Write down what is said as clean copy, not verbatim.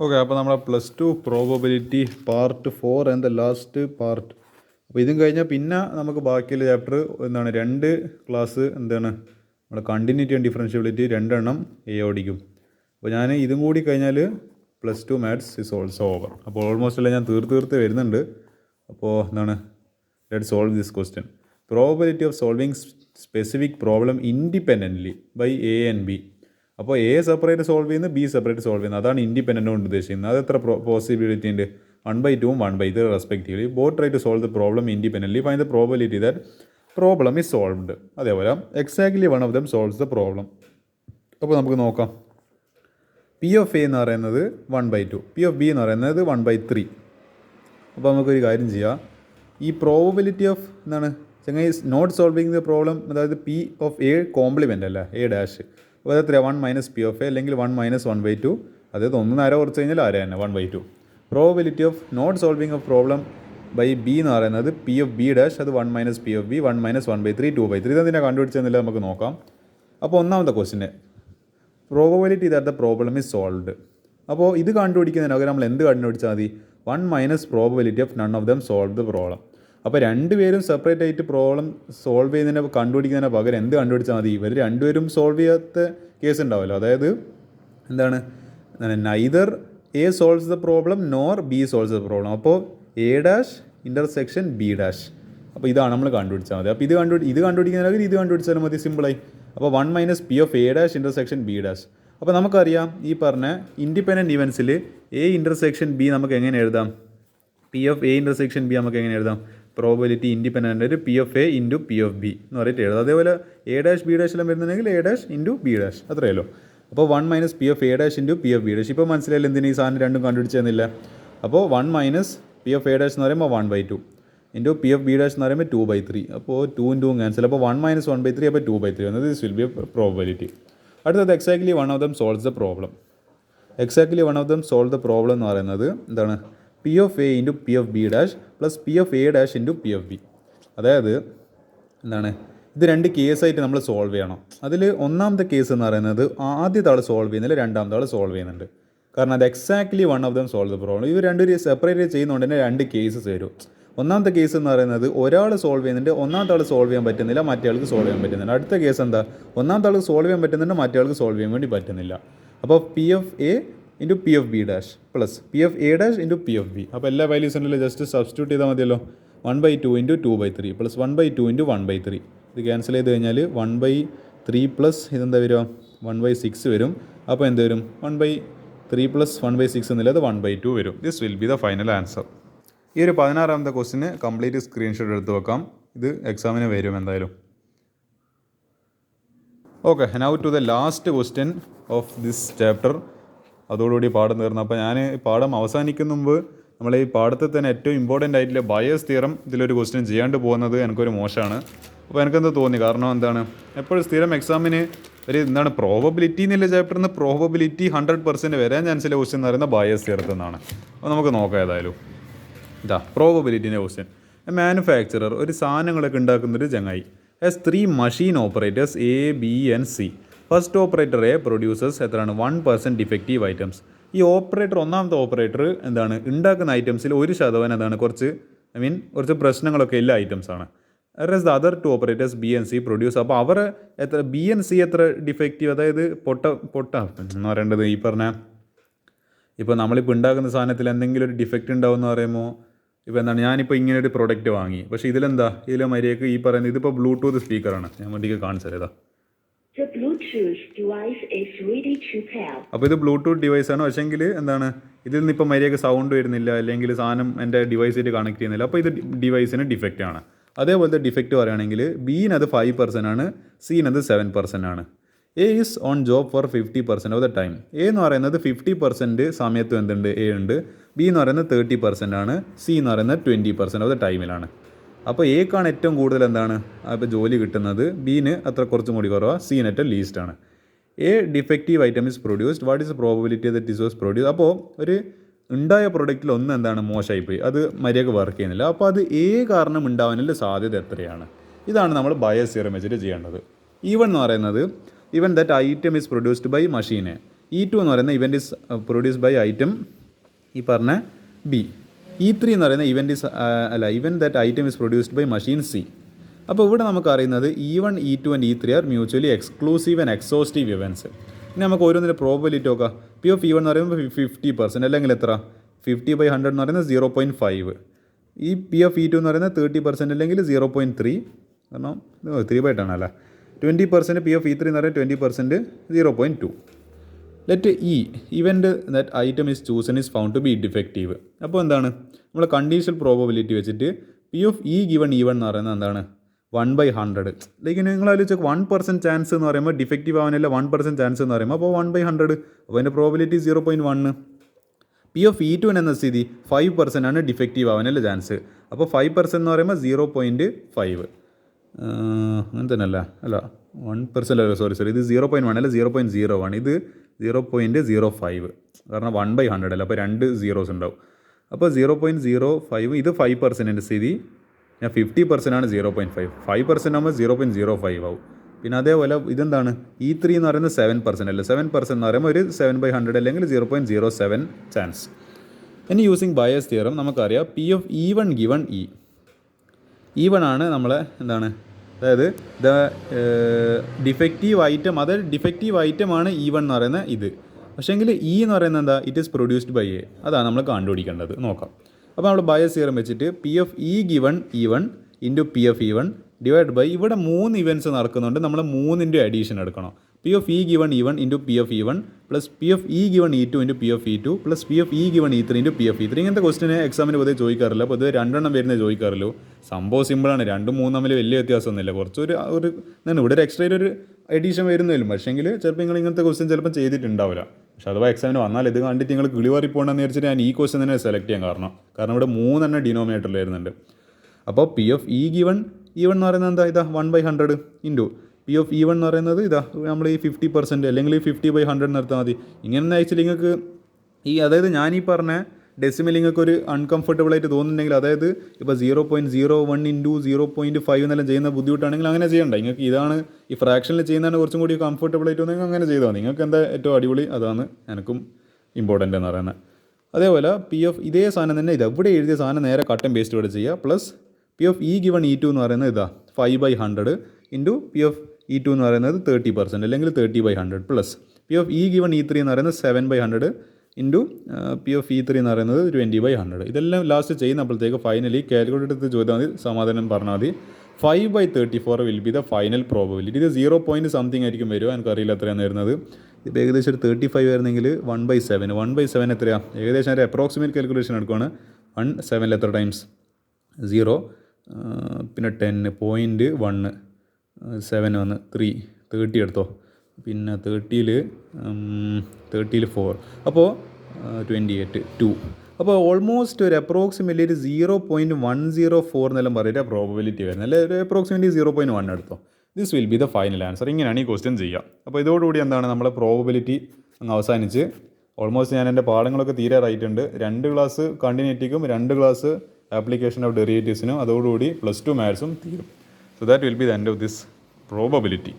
Okay, അപ്പോൾ നമ്മളെ +2 probability part 4 and the last part. അപ്പോൾ ഇതും കഴിഞ്ഞാൽ പിന്നെ നമുക്ക് ബാക്കിയുള്ള ചാപ്റ്റർ എന്താണ് 2 ക്ലാസ് എന്താണ് നമ്മുടെ കണ്ടിന്യൂറ്റി ആൻഡ് ഡിഫറൻഷ്യബിലിറ്റി 2 എണ്ണം ഓടിക്കും. അപ്പോൾ ഞാൻ ഇതും കൂടി കഴിഞ്ഞാൽ +2 മാത്സ് ഇസ് ഓൾസോ ഓവർ. അപ്പോൾ ഓൾമോസ്റ്റ് എല്ലാം ഞാൻ തീർത്ത് വരുന്നുണ്ട്. അപ്പോൾ എന്താണ് let solve this question. Probability of solving specific problem independently by A and B. അപ്പോൾ എ സെപ്പറേറ്റ് സോൾവ് ചെയ്യുന്നത്, ബി സെപ്പറേറ്റ് സോൾവ് ചെയ്യുന്നത്, അതാണ് ഇൻഡിപെൻഡൻ്റ് കൊണ്ട് ഉദ്ദേശിക്കുന്നത്. അത് എത്ര പോസിബിലിറ്റി ഉണ്ട്? 1/2 1/3 respectively. Both try to solve the problem independently. Find the probability that problem is solved. അതേപോലെ exactly one of them solves the problem. അപ്പോൾ നമുക്ക് നോക്കാം. പി ഓഫ് എ എന്ന് പറയുന്നത് 1/2, പി ഓഫ് ബി എന്ന് പറയുന്നത് 1/3. അപ്പോൾ നമുക്കൊരു കാര്യം ചെയ്യാം. ഈ പ്രോബബിലിറ്റി ഓഫ് എന്താണ് ചങ്ങായി നോട്ട് സോൾവിങ് ദ പ്രോബ്ലം, അതായത് പി ഓഫ് എ കോംപ്ലിമെൻ്റ് അല്ല, എ ഡാഷ്. അപ്പോൾ അത് 1 മൈനസ് പി ഓഫ് എ അല്ലെങ്കിൽ 1 മൈനസ് 1/2. അതായത് ഒന്ന് ആര കുറച്ച് കഴിഞ്ഞാൽ ആര തന്നെ 1/2. Probability of not solving of problem by B എന്ന് പറയുന്നത് പി ഓഫ് ബി ഡാഷ്, അത് 1 minus P of B, 1 minus 1/3 2/3. ഇതെന്തിനാണ് കണ്ടുപിടിച്ചതെന്നില്ല നമുക്ക് നോക്കാം. അപ്പോൾ ഒന്നാമത്തെ ക്വസ്റ്റിന് probability that the problem is solved. അപ്പോൾ ഇത് കണ്ടുപിടിക്കുന്നതിനൊക്കെ നമ്മൾ എന്ത് കണ്ടുപിടിച്ചാൽ മതി? 1 minus probability of none of them solve the problem. അപ്പോൾ രണ്ടുപേരും സെപ്പറേറ്റ് ആയിട്ട് പ്രോബ്ലം സോൾവ് ചെയ്യുന്നതിന് കണ്ടുപിടിക്കുന്നതിന് പകരം എന്ത് കണ്ടുപിടിച്ചാൽ മതി? ഇവർ രണ്ടുപേരും സോൾവ് ചെയ്യാത്ത കേസ് ഉണ്ടാവുമല്ലോ. അതായത് എന്താണ്, neither A solves the problem nor B solves the problem. അപ്പോൾ A dash intersection B dash. അപ്പോൾ ഇതാണ് നമ്മൾ കണ്ടുപിടിച്ചാൽ മതി. അപ്പോൾ ഇത് കണ്ടുപിടിക്കുന്നതിനൊക്കെ ഇത് കണ്ടുപിടിച്ചാലും മതി, സിമ്പിളായി. അപ്പോൾ 1 minus P of A dash intersection B dash. അപ്പോൾ നമുക്കറിയാം ഈ പറഞ്ഞ ഇൻഡിപെൻഡൻറ്റ് ഇവൻസിൽ എ ഇൻ്റർസെക്ഷൻ ബി നമുക്ക് എങ്ങനെ എഴുതാം? P of A intersection B നമുക്ക് എങ്ങനെ എഴുതാം? പ്രോബബിലിറ്റി ഇൻഡിപെൻഡൻ്റ് ആയിട്ട് P of A into P of B എന്ന് പറഞ്ഞിട്ട് എഴുതാം. അതേപോലെ എ ഡാഷ് ബി ഡാഷ് എല്ലാം വരുന്നുണ്ടെങ്കിൽ A dash into B dash, അത്രയല്ലോ. അപ്പോൾ 1 minus P of A dash into P of B dash. ഇപ്പോൾ മനസ്സിലായില്ല എന്തിനാ ഈ സാധനം രണ്ടും കണ്ടുപിടിച്ചെന്നില്ല. അപ്പോൾ 1 minus P of A dash എന്ന് പറയുമ്പോൾ 1/2 into P of B dash എന്ന് പറയുമ്പോൾ 2/3. അപ്പോൾ 2 ഇൻറ്റു ക്യാൻസൽ. അപ്പോൾ 1 മൈനസ് 1/3 അപ്പോൾ 2/3 വന്നത്. This will be a probability. അടുത്തത് exactly one of them solves the problem. Exactly one of them solve the problem എന്ന് പറയുന്നത് എന്താണ്? P of A into P of B dash plus P of A dash into P of B. അതായത് എന്താണ്, ഇത് രണ്ട് കേസായിട്ട് നമ്മൾ solve ചെയ്യണം. അതിൽ ഒന്നാമത്തെ കേസ് എന്ന് പറയുന്നത് ആദ്യത്തെ ആൾ സോൾവ് ചെയ്യുന്നില്ല, രണ്ടാമത്തെ ആൾ സോൾവ് ചെയ്യുന്നുണ്ട്. കാരണം അത് exactly one of them solve the problem. ഇവർ രണ്ടുപേരും സെപ്പറേറ്റ് ചെയ്യുന്നതുകൊണ്ട് തന്നെ 2 കേസസ് വരും. ഒന്നാമത്തെ കേസ് എന്ന് പറയുന്നത് ഒരാൾ സോൾവ് ചെയ്യുന്നുണ്ട്, ഒന്നാമത്തെ ആൾ സോൾവ് ചെയ്യാൻ പറ്റുന്നില്ല, മറ്റേ ആൾക്ക് സോൾവ് ചെയ്യാൻ പറ്റുന്നില്ല. അടുത്ത കേസ് എന്താ? ഒന്നാമത്തെ ആൾക്ക് സോൾവ് ചെയ്യാൻ പറ്റുന്നുണ്ട്, മറ്റേ ആൾക്ക് സോൾവ് ചെയ്യാൻ വേണ്ടി പറ്റുന്നില്ല. അപ്പോൾ P of A into P of B dash plus P of A dash into P of B. അപ്പോൾ എല്ലാ വാല്യൂസ് ഉണ്ടല്ലോ, ജസ്റ്റ് സബ്സ്റ്റിറ്റ്യൂട്ട് ചെയ്താൽ മതിയല്ലോ. 1/2 ഇൻറ്റു 2/3 പ്ലസ് 1/2 ഇൻറ്റു 1/3. ഇത് ക്യാൻസൽ ചെയ്ത് കഴിഞ്ഞാൽ 1/3 പ്ലസ് ഇതെന്താ വരിക? 1/6 വരും. അപ്പോൾ എന്ത് വരും? 1/3 പ്ലസ് 1/6 എന്നുള്ളത് 1/2 വരും. This will B the final answer. ഈ ഒരു 16ാമത്തെ ക്വസ്റ്റിന് കംപ്ലീറ്റ് സ്ക്രീൻഷോട്ട് എടുത്ത് വെക്കാം. ഇത് എക്സാമിന് വരും എന്തായാലും. Okay, now to the last question of this chapter. അതോടുകൂടി പാഠം തീർന്നു. അപ്പോൾ ഞാൻ പാഠം അവസാനിക്കുന്ന മുമ്പ് നമ്മൾ ഈ പാഠത്തിൽ തന്നെ ഏറ്റവും ഇമ്പോർട്ടൻ്റ് ആയിട്ടുള്ള ബയസ് തിയറം ഇതിലൊരു ക്വസ്റ്റ്യൻ ചെയ്യാണ്ട് പോകുന്നത് എനിക്കൊരു മോശമാണ്. അപ്പോൾ എനിക്കെന്ത് തോന്നി? കാരണം എന്താണ്, എപ്പോഴും സ്ഥിരം എക്സാമിന് ഒരു എന്താണ് പ്രോബബിലിറ്റി എന്നുള്ള ചാപ്റ്ററിന് പ്രോബബിലിറ്റി 100% വരാൻ ചാൻസിലെ ക്വസ്റ്റ്യൻ എന്ന് പറയുന്നത് ബയസ് തിയറത്തിൽ നിന്നാണ്. അപ്പോൾ നമുക്ക് നോക്കാം ഏതായാലും. ഇതാ പ്രോബബിലിറ്റിൻ്റെ ക്വസ്റ്റ്യൻ. മാനുഫാക്ചറർ ഒരു സാധനങ്ങളൊക്കെ ഉണ്ടാക്കുന്നൊരു ചങ്ങായി has 3 machine operators A B and C. First operator A producers എത്രയാണ്? 1% ഡിഫക്റ്റീവ് ഐറ്റംസ്. ഈ ഓപ്പറേറ്റർ, ഒന്നാമത്തെ ഓപ്പറേറ്റർ എന്താണ് ഉണ്ടാക്കുന്ന ഐറ്റംസിൽ 1% എന്താണ് കുറച്ച് പ്രശ്നങ്ങളൊക്കെ എല്ലാ ഐറ്റംസാണ്. Rest the other 2 operators B and C produce. അപ്പോൾ അവർ എത്ര ബി ആൻഡ് സി എത്ര ഡിഫക്റ്റീവ്, അതായത് പൊട്ട എന്ന് പറയേണ്ടത് ഈ പറഞ്ഞ ഇപ്പോൾ നമ്മളിപ്പോൾ ഉണ്ടാക്കുന്ന സാധനത്തിൽ എന്തെങ്കിലും ഒരു ഡിഫക്റ്റ് ഉണ്ടാവും എന്ന് പറയുമ്പോൾ ഇപ്പോൾ എന്താണ്, ഞാനിപ്പോൾ ഇങ്ങനെ ഒരു പ്രൊഡക്റ്റ് വാങ്ങി, പക്ഷേ ഇതിലെ മര്യാദക്ക് ഈ പറയുന്നത് ഇതിപ്പോൾ ബ്ലൂടൂത്ത് സ്പീക്കറാണ്. ഞാൻ വേണ്ടിക്ക് കാണിച്ചു തരാം. അപ്പോൾ ഇത് ബ്ലൂടൂത്ത് ഡിവൈസാണ്. പക്ഷേങ്കിൽ എന്താണ്, ഇതിൽ നിന്ന് ഇപ്പോൾ മര്യാദക്ക് സൗണ്ട് വരുന്നില്ല, അല്ലെങ്കിൽ സാധനം എൻ്റെ ഡിവൈസായിട്ട് കണക്ട് ചെയ്യുന്നില്ല. അപ്പോൾ ഇത് ഡിവൈസിന് ഡിഫക്റ്റ് ആണ്. അതേപോലത്തെ ഡിഫക്റ്റ് പറയുകയാണെങ്കിൽ ബീനത് 5% ആണ്, സീനത് 7% ആണ്. A is on job four 50% of the time. A എന്ന് പറയുന്നത് 50% സമയത്ത് എന്തുണ്ട്? എ ഉണ്ട്. ബി എന്ന് പറയുന്നത് 30% ആണ്. സി എന്ന് പറയുന്നത് 20% ഓഫ് ദ ടൈമിലാണ്. അപ്പോൾ എക്കാണ് ഏറ്റവും കൂടുതൽ എന്താണ് അപ്പോൾ ജോലി കിട്ടുന്നത്, ബീന് അത്ര കുറച്ചും കൂടി കുറവാണ്, സീന് ഏറ്റവും ലീസ്റ്റ് ആണ്. A defective item is produced. What is probability that is was produce? അപ്പോൾ ഒരു ഉണ്ടായ പ്രൊഡക്റ്റിൽ ഒന്ന് എന്താണ് മോശമായിപ്പോയി, അത് മര്യാദക്ക് വർക്ക് ചെയ്യുന്നില്ല. അപ്പോൾ അത് എ കാരണം ഉണ്ടാവാനുള്ള സാധ്യത എത്രയാണ്? ഇതാണ് നമ്മൾ ബയസ് തിയറം വെച്ചിട്ട് ചെയ്യേണ്ടത്. ഈവൻ എന്ന് പറയുന്നത് event that item is produced by മഷീനെ. E2 എന്ന് പറയുന്ന event is produce by item ഈ പറഞ്ഞ ബി. E3 എന്ന് പറയുന്ന event that item is produced by machine C. അപ്പോൾ ഇവിടെ നമുക്ക് അറിയുന്നത് E1, E2 and E3 are mutually exclusive and exhaustive events. ഇനി നമുക്ക് ഓരോന്നിൻ്റെ പ്രോബബിലിറ്റി നോക്കാം. പി ഓഫ് E1 എന്ന് പറയുമ്പോൾ 50%, അല്ലെങ്കിൽ എത്ര 50/100 എന്ന് പറയുന്നത് 0.5. ഈ പി ഓഫ് E2 എന്ന് പറയുന്നത് 30%, അല്ലെങ്കിൽ 0.3, കാരണം 3/10 അല്ലേ. 20% പി ഓഫ് E3 എന്ന് പറയുന്നത് 20%, 0.2. Let event that item is chosen is found to be defective. അപ്പോൾ എന്താണ് നമ്മൾ കണ്ടീഷണൽ പ്രോബബിലിറ്റി വെച്ചിട്ട് പി ഓഫ് ഗിവൺ E1 എന്ന് പറയുന്നത് എന്താണ് 1/100. ലൈക്ക് നിങ്ങൾ ആലോചിച്ച് 1% ചാൻസ് എന്ന് പറയുമ്പോൾ ഡിഫക്റ്റീവ് ആവാനല്ല 1% ചാൻസ് എന്ന് പറയുമ്പോൾ അപ്പോൾ 1/100, അപ്പോൾ അതിൻ്റെ പ്രോബിലിറ്റി 0.1. പി ഓഫ് E2 എന്ന സ്ഥിതി 5% ആണ് ഡിഫക്റ്റീവ് ആവാനല്ല ചാൻസ്, അപ്പോൾ 5% എന്ന് പറയുമ്പോൾ 0.5. അങ്ങനെ തന്നെ അല്ല 1% അല്ല, സോറി ഇത് 0.1 അല്ല 0.01, ഇത് 0.05, കാരണം 1/100 അല്ല, അപ്പോൾ 2 zeros ഉണ്ടാവും. അപ്പോൾ 0.05, ഇത് 5% സ്ഥിതി, ഞാൻ 50% ആണ് 0.5, 5% ആകുമ്പോൾ 0.05 ആവും. പിന്നെ അതേപോലെ ഇതെന്താണ് E3 എന്ന് പറയുന്നത് 7% അല്ല, 7% എന്ന് പറയുമ്പോൾ ഒരു 7/100 അല്ലെങ്കിൽ 0.07 ചാൻസ്. ഇനി യൂസിങ് ബയസ് തിയറം നമുക്കറിയാം P of E1 given E1 ആണ് നമ്മളെ എന്താണ്, അതായത് ഡിഫക്റ്റീവ് ഐറ്റം, അതായത് ഡിഫക്റ്റീവ് ഐറ്റമാണ് E1 എന്ന് പറയുന്ന ഇത്. പക്ഷേങ്കിൽ E എന്ന് പറയുന്നത് എന്താ, it is produced by A, അതാണ് നമ്മൾ കണ്ടുപിടിക്കേണ്ടത്. നോക്കാം. അപ്പോൾ നമ്മൾ ബയസ് തിയറം വെച്ചിട്ട് P of given E1 into P of E1 divide by, ഇവിടെ 3 ഇവൻറ്റ്സ് നടക്കുന്നുണ്ട്, നമ്മൾ 3 അഡീഷൻ എടുക്കണം. P of given E1 into P of E1 plus P of given E2 into P of E2 plus P of given E3 into P of E3. ഇങ്ങനത്തെ ക്വസ്റ്റിന് എക്സാമിന് പൊതുവെ ചോദിക്കാറില്ല, പൊതുവെ 2 എണ്ണം വരുന്നത് ചോദിക്കാറില്ലോ. സംഭവം സിമ്പിളാണ്, 2, 3 തമ്മിൽ വലിയ വ്യത്യാസമൊന്നുമില്ല. കുറച്ചൊരു എന്താണ് ഇവിടെ ഒരു എക്സ്ട്രാ ഒരു എഡീഷൻ വരുന്നതിലും, പക്ഷേങ്കിൽ ചിലപ്പോൾ നിങ്ങൾ ഇങ്ങനത്തെ ക്വസ്റ്റ്യൻ ചിലപ്പോൾ ചെയ്തിട്ടുണ്ടാവില്ല. പക്ഷേ അഥവാ എക്സാമിന് വന്നാൽ ഇത് കണ്ടിട്ട് നിങ്ങൾ കിളിവാറി പോകണമെന്ന് വിചാരിച്ചിട്ട് ഞാൻ ഈ ക്വസ്റ്റ്യൻ തന്നെ സെലക്ട് ചെയ്യാൻ കാരണം ഇവിടെ 3 എണ്ണം ഡിനോമിനേറ്ററിൽ വരുന്നുണ്ട്. അപ്പോൾ പി ഓഫ് E1 എന്ന് പറയുന്നത് എന്താ, ഇതാ 1/100 ഇൻറ്റു പി ഓഫ് E1 എന്ന് പറയുന്നത് ഇതാ നമ്മൾ ഈ 50% അല്ലെങ്കിൽ 50/100 നിർത്താൽ മതി. ഇങ്ങനെ ആക്ച്വലി നിങ്ങൾക്ക് അതായത് ഞാൻ ഈ പറഞ്ഞ ഡെസിമൽ നിങ്ങൾക്ക് ഒരു അൺകംഫർട്ടബിൾ ആയിട്ട് തോന്നുന്നുണ്ടെങ്കിൽ, അതായത് ഇപ്പോൾ 0.01 ഇൻറ്റു 0.5 എന്നെല്ലാം ചെയ്യുന്ന ബുദ്ധിമുട്ടാണെങ്കിൽ അങ്ങനെ ചെയ്യണ്ട. നിങ്ങൾക്ക് ഇതാണ് ഈ ഫ്രാക്ഷനിൽ ചെയ്യുന്നതാണ് കുറച്ചും കൂടി കംഫർട്ടബിൾ ആയിട്ട് തോന്നുന്നെങ്കിൽ അങ്ങനെ ചെയ്താൽ മതി. നിങ്ങൾക്ക് എന്താ ഏറ്റവും അടിപൊളി, അതാണ് എനിക്കും ഇമ്പോർട്ടൻ്റ് എന്ന് പറയുന്നത്. അതേപോലെ പി ഓഫ് ഇതേ സാധനം തന്നെ ഇവിടെ എഴുതിയ സാധനം നേരെ കട്ട് ആൻഡ് പേസ്റ്റ് ഇവിടെ ചെയ്യുക. Plus P of given E2 എന്ന് പറയുന്നത് ഇതാ 5/100 ഇൻറ്റു പി ഓഫ് E2 എന്ന് പറയുന്നത് 30% അല്ലെങ്കിൽ 30/100 plus P of given E3 എന്ന് പറയുന്നത് 7/100 ഇൻറ്റു പി ഓഫ് E3 എന്ന് പറയുന്നത് 20/100. ഇതെല്ലാം ലാസ്റ്റ് ചെയ്യുന്നപ്പോഴത്തേക്ക് ഫൈനലി കാൽക്കുലേറ്റർ എടുത്ത് ചോദിച്ചാൽ മതി, സമാധാനം പറഞ്ഞാൽ മതി. 5/34 will be the final probability. ഇത് 0. സംതിങ് ആയിരിക്കും വരിക, എനിക്കറിയില്ല എത്രയാണ് വരുന്നത്. ഇപ്പോൾ ഏകദേശം ഒരു 35 ആയിരുന്നെങ്കിൽ 1/7 എത്രയാണ്, ഏകദേശം ഒരു അപ്രോക്സിമേറ്റ് കാൽക്കുലേഷൻ എടുക്കുകയാണ്. 1/7 എത്ര ടൈംസ് 0, പിന്നെ 10.1 7 വന്ന് 3 30 എടുത്തോ, പിന്നെ 30ൽ 4, അപ്പോൾ 28 2. അപ്പോൾ ഓൾമോസ്റ്റ് ഒരു അപ്രോക്സിമേറ്റ്ലി ഒരു 0.104 എന്നെല്ലാം പറയുക പ്രോബബിലിറ്റി വരുന്നത്, അല്ലെ ഒരു അപ്രോക്സിമേറ്റ്ലി 0.1 എടുത്തോ. This will B the final answer. ഇങ്ങനെയാണ് ഈ ക്വസ്റ്റ്യൻ ചെയ്യുക. അപ്പോൾ ഇതോടുകൂടി എന്താണ് നമ്മളെ പ്രോബബിലിറ്റി അങ്ങ് അവസാനിച്ച് ഓൾമോസ്റ്റ് ഞാൻ എൻ്റെ പാഠങ്ങളൊക്കെ തീരാറായിട്ടുണ്ട്. 2 ക്ലാസ് കണ്ടിന്യൂറ്റിക്കും 2 ക്ലാസ് ആപ്ലിക്കേഷൻ ഓഫ് ഡെറിവേറ്റീവ്സിനും, അതോടുകൂടി +2 മാത്സും തീരും. So that will be the end of this probability.